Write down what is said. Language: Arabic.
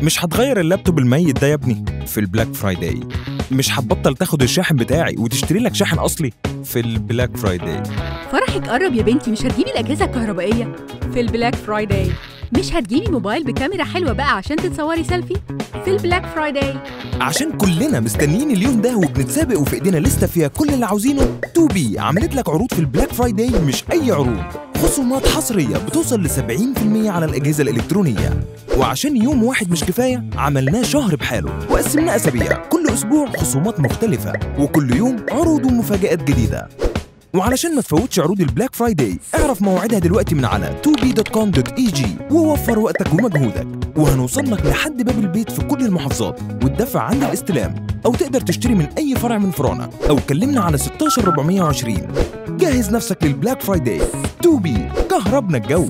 مش هتغير اللابتوب الميت ده يا ابني في البلاك فرايداي؟ مش هتبطل تاخد الشاحن بتاعي وتشتري لك شاحن اصلي في البلاك فرايداي؟ فرحك قرب يا بنتي، مش هتجيبي الأجهزة الكهربائية في البلاك فرايداي؟ مش هتجيبي موبايل بكاميرا حلوة بقى عشان تتصوري سيلفي في البلاك فرايداي؟ عشان كلنا مستنيين اليوم ده وبنتسابق وفي ايدينا لسته فيها كل اللي عاوزينه، 2B عملت لك عروض في البلاك فرايداي مش اي عروض، خصومات حصرية بتوصل ل 70% على الأجهزة الإلكترونية. وعشان يوم واحد مش كفاية عملناه شهر بحاله وقسمناه أسابيع، كل أسبوع خصومات مختلفة وكل يوم عروض ومفاجآت جديدة. وعلشان ما تفوتش عروض البلاك فرايداي اعرف موعدها دلوقتي من على 2b.com.eg ووفر وقتك ومجهودك، وهنوصل لك لحد باب البيت في كل المحافظات والدفع عند الاستلام، أو تقدر تشتري من أي فرع من فروعنا أو كلمنا على 16420. جهز نفسك للبلاك فرايداي. 2B كهربنا الجو.